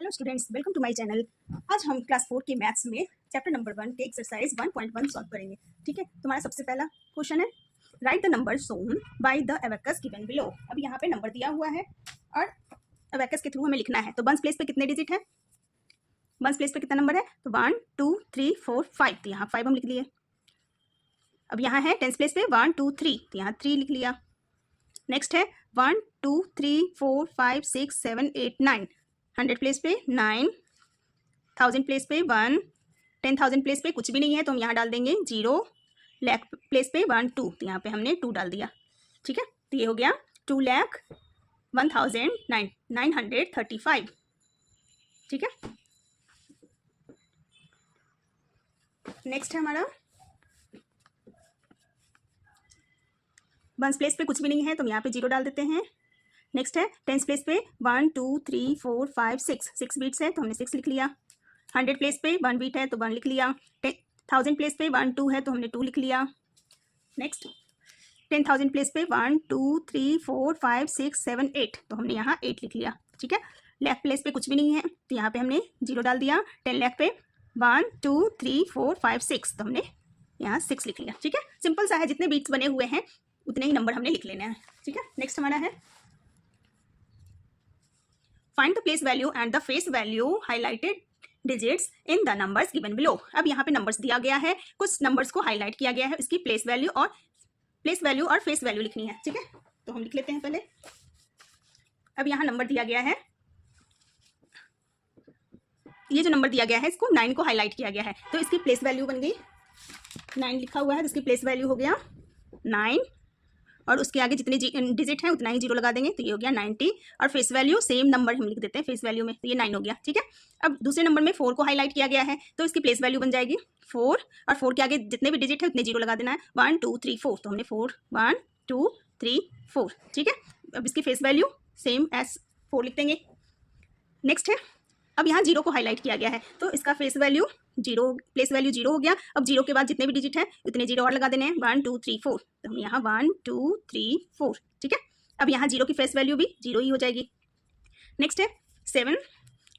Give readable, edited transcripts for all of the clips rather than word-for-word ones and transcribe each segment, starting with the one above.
Hello students, welcome to my channel. आज हम class 4 के मैथ्स में चैप्टर नंबर 1 के एक्सरसाइज 1.1 सॉल्व करेंगे। ठीक है, तुम्हारा सबसे पहला क्वेश्चन है right the number shown by the abacus given below. अब यहाँ पे नंबर दिया हुआ है और एबेकस के थ्रू हमें लिखना है। तो वंस प्लेस पे कितने डिजिट है, वंस प्लेस पे कितना नंबर है, तो 1 2 3 4 5, तो यहाँ 5 हम लिख लिए। अब यहाँ है टेंस प्लेस पे 1 2 3, तो यहाँ 3 लिख लिया। नेक्स्ट है 1 2 3 4 5 6 7 8 9, 100 प्लेस पे 9, 1000 प्लेस पे 1, 10,000 प्लेस पे कुछ भी नहीं है तो हम यहाँ डाल देंगे 0, लाख प्लेस पे 1 2, तो यहाँ पे हमने 2 डाल दिया। ठीक है, तो ये हो गया 2,01,935। ठीक है, नेक्स्ट है हमारा वंस प्लेस पे कुछ भी नहीं है तो हम यहाँ पे 0 डाल देते हैं। नेक्स्ट है टेंस प्लेस पे 1 2 3 4 5 6 बीट्स है तो हमने 6 लिख लिया। 100 प्लेस पे 1 बीट है तो 1 लिख लिया। 10,000 प्लेस पे 1 2 है तो हमने 2 लिख लिया। नेक्स्ट 10,000 प्लेस पे 1 2 3 4 5 6 7 8, तो हमने यहाँ 8 लिख लिया। ठीक है, लाख प्लेस पे कुछ भी नहीं है तो यहाँ पे हमने 0 डाल दिया। 10 लाख पे 1 2 3 4 5 6, तो हमने यहाँ 6 लिख लिया। ठीक है, सिंपल सा है, जितने बीट्स बने हुए हैं उतने ही नंबर हमने लिख लेना है। ठीक है, नेक्स्ट हमारा है find the place value and the face value highlighted digits in the numbers given below. अब यहाँ पे नंबर्स दिया गया है, कुछ नंबर्स को हाईलाइट किया गया है, इसकी प्लेस वैल्यू और फेस वैल्यू लिखनी है। ठीक है, तो हम लिख लेते हैं पहले। अब यहाँ नंबर दिया गया है, ये जो नंबर दिया गया है इसको 9 को हाईलाइट किया गया है तो इसकी प्लेस वैल्यू बन गई 9 लिखा हुआ है तो इसकी प्लेस वैल्यू हो गया 9, और उसके आगे जितने डिजिट हैं उतना ही 0 लगा देंगे तो ये हो गया 90, और फेस वैल्यू सेम नंबर हम लिख देते हैं फेस वैल्यू में, तो ये 9 हो गया। ठीक है, अब दूसरे नंबर में 4 को हाईलाइट किया गया है तो इसकी प्लेस वैल्यू बन जाएगी 4, और 4 के आगे जितने भी डिजिट है उतने 0 लगा देना है। 1 2 3 4, तो हमने 4 1 2 3 4। ठीक है, अब इसकी फेस वैल्यू सेम एज 4 लिख देंगे। नेक्स्ट है अब यहाँ 0 को हाईलाइट किया गया है तो इसका फेस वैल्यू 0, प्लेस वैल्यू 0 हो गया। अब 0 के बाद जितने भी डिजिट है उतने 0 और लगा देने हैं। 1 2 3 4, तो हम यहाँ 1 2 3 4। ठीक है, अब यहाँ 0 की फेस वैल्यू भी 0 ही हो जाएगी। नेक्स्ट है 7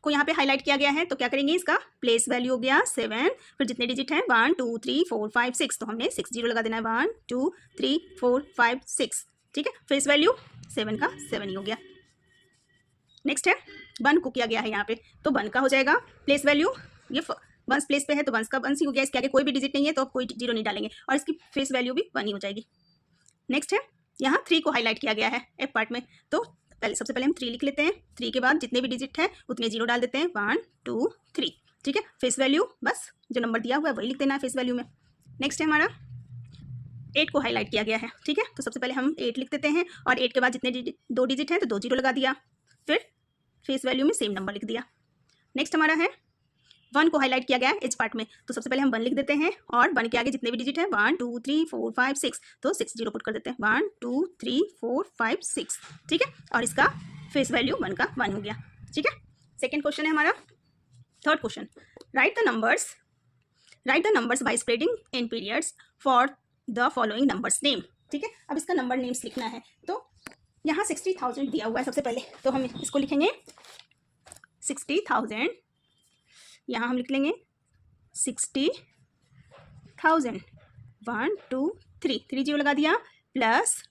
को यहाँ पे हाईलाइट किया गया है तो क्या करेंगे, इसका प्लेस वैल्यू हो गया 7, फिर जितने डिजिट हैं 1 2 3 4 5 6, तो हमने 6 0 लगा देना है। 1 2 3 4 5 6। ठीक है, फेस वैल्यू 7 का 7 ही हो गया। नेक्स्ट है 1 को किया गया है यहाँ पे तो 1 का हो जाएगा प्लेस वैल्यू, ये वंस प्लेस पे है तो 1 का 1 ही हो गया, इसके आगे कोई भी डिजिट नहीं है तो कोई 0 नहीं डालेंगे और इसकी फेस वैल्यू भी 1 ही हो जाएगी। नेक्स्ट है यहाँ 3 को हाईलाइट किया गया है एफ पार्ट में तो सबसे पहले हम 3 लिख लेते हैं। 3 के बाद जितने भी डिजिट है उतने 0 डाल देते हैं। 1 2 3। ठीक है, फेस वैल्यू बस जो नंबर दिया हुआ है वही लिख देना है फेस वैल्यू में। नेक्स्ट है हमारा 8 को हाईलाइट किया गया है। ठीक है, तो सबसे पहले हम 8 लिख देते हैं और 8 के बाद जितने 2 डिजिट हैं तो 2 0 लगा दिया, फिर फेस वैल्यू में सेम नंबर लिख दिया। नेक्स्ट हमारा है 1 को हाईलाइट किया गया है एच पार्ट में तो सबसे पहले हम 1 लिख देते हैं और 1 के आगे जितने भी डिजिट है 1 2 3 4 5 6, तो 6 0 पुट कर देते हैं। 1 2 3 4 5 6। ठीक है, और इसका फेस वैल्यू 1 का 1 हो गया। ठीक है, सेकेंड क्वेश्चन है हमारा third question right the numbers by spreading in periods for the following numbers name. ठीक है, अब इसका नंबर नेम्स लिखना है तो यहाँ 60,000 दिया हुआ है सबसे पहले तो हम इसको लिखेंगे 60,000। यहाँ हम लिख लेंगे 60,000 1 2 3 3 0 लगा दिया, प्लस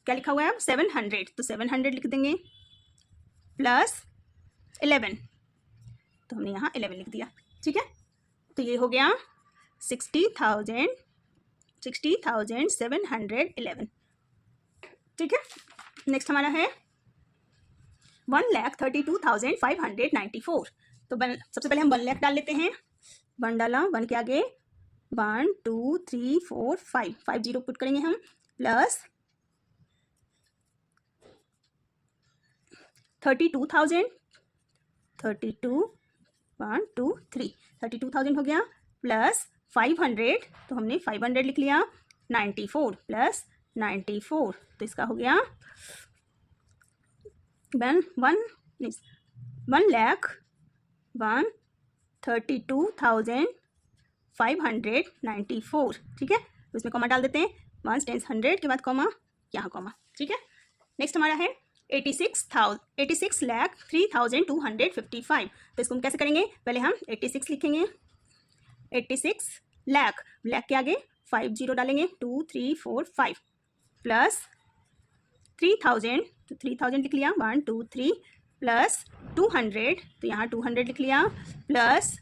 क्या लिखा हुआ है अब 700 तो 700 लिख देंगे, प्लस 11 तो हमने यहाँ 11 लिख दिया। ठीक है, तो ये हो गया 60,711। ठीक है, नेक्स्ट हमारा है 1,32,594 तो सबसे पहले हम 1 लाख डाल लेते हैं। 1 डाला, 1 के आगे 1 2 3 4 5 5 0 पुट करेंगे हम, प्लस 32,000 32 1 2 3 32,000 हो गया, प्लस 500 तो हमने 500 लिख लिया। 94 प्लस 94 तो इसका हो गया 1,32,594। ठीक है, तो इसमें कॉमा डाल देते हैं 1 10 100 के बाद कॉमा, यहाँ कॉमा। ठीक है, नेक्स्ट हमारा है 86,03,255। तो इसको हम कैसे करेंगे, पहले हम 86 लिखेंगे, 86 लाख, लाख के आगे 50 डालेंगे, 2 3 4 5 प्लस 3000, तो 3000 लिख लिया, 1 2 3 प्लस 200, तो यहाँ 200 लिख लिया, प्लस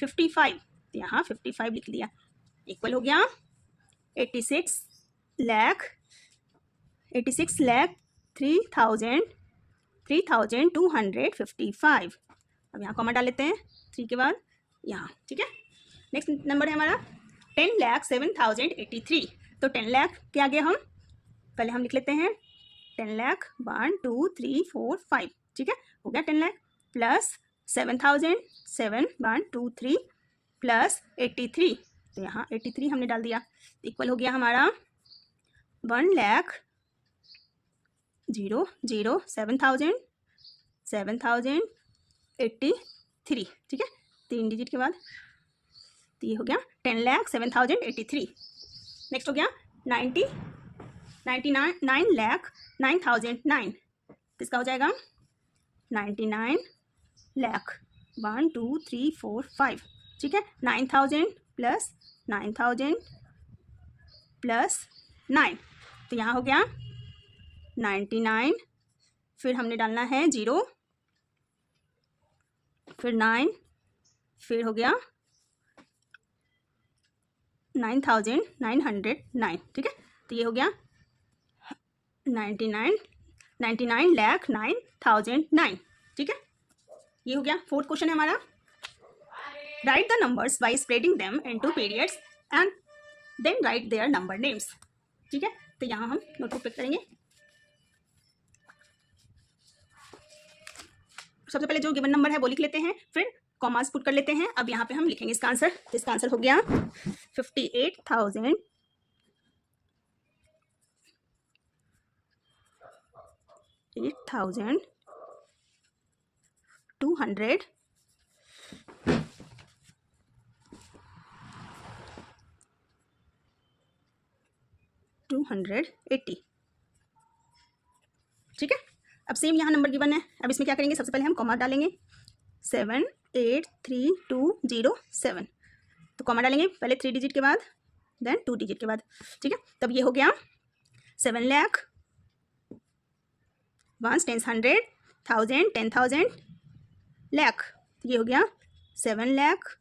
55, तो यहाँ 55 लिख लिया, इक्वल हो गया 86 लाख 3,255। अब यहाँ कॉमा डाल लेते हैं 3 के बाद यहाँ, ठीक है। नेक्स्ट नंबर है हमारा 10,07,083। तो 10 लाख के आगे हम पहले हम लिख लेते हैं 10 लाख, 1 2 3 4 5, ठीक है, हो गया 10 लाख, प्लस 7,000, 7 1 2 3 प्लस 83, तो यहाँ 83 हमने डाल दिया, इक्वल हो गया हमारा 1,00,007,000 7,083, ठीक है, 3 डिजिट के बाद, तो ये हो गया 10,07,083। नेक्स्ट हो गया 99,09,009, तो इसका हो जाएगा 99 लाख, 1 2 3 4 5, ठीक है, 9,000 प्लस 9,000 प्लस 9, तो यहाँ हो गया 99, फिर हमने डालना है 0, फिर 9, फिर हो गया 9,909, ठीक है, तो ये हो गया 99,09,009, ठीक है, ये हो गया। फोर्थ क्वेश्चन है हमारा, write the numbers by spreading them into periods and then write their number names, ठीक है, तो यहाँ हम नोटबुक पे करेंगे। सबसे पहले जो गिवन नंबर है वो लिख लेते हैं, फिर कॉमास पुट कर लेते हैं। अब यहाँ पे हम लिखेंगे इसका आंसर, तो इसका आंसर हो गया 58,000 8,200 280, ठीक है। अब सेम यहाँ नंबर गिवन है, अब इसमें क्या करेंगे, सबसे पहले हम कॉमा डालेंगे 7,8,3,2,0,7, तो कॉमा डालेंगे पहले 3 डिजिट के बाद, देन 2 डिजिट के बाद, ठीक है। तब ये हो गया 7 लाख, 1 10 100 1000 10,000 लाख, ये हो गया 7 लाख,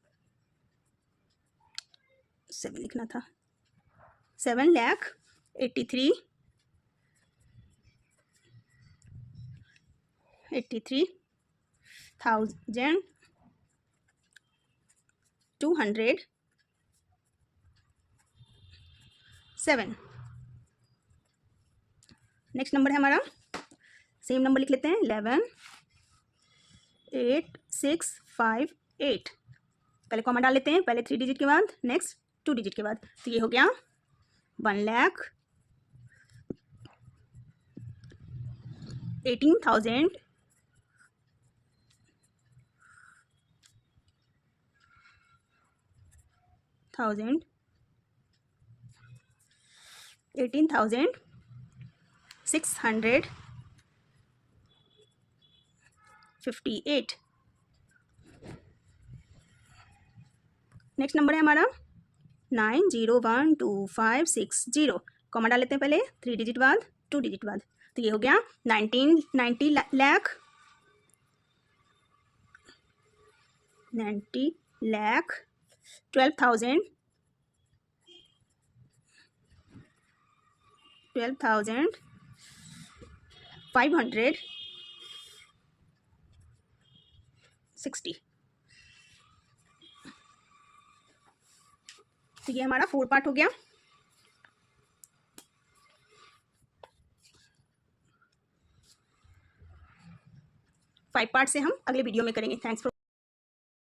7 लिखना था, 7,83,207। नेक्स्ट नंबर है हमारा, सेम नंबर लिख लेते हैं 11,8,6,5,8, पहले कॉमा डाल लेते हैं, पहले 3 डिजिट के बाद, नेक्स्ट 2 डिजिट के बाद, तो ये हो गया 1,18,000 18,658। नेक्स्ट नंबर है हमारा 9,01,25,60, कॉमा डाल लेते हैं पहले, 3 डिजिट बाद, 2 डिजिट बाद, तो ये हो गया 90 लाख 12,560, तो ये हमारा 4 पार्ट हो गया। 5 पार्ट से हम अगले वीडियो में करेंगे। Thanks for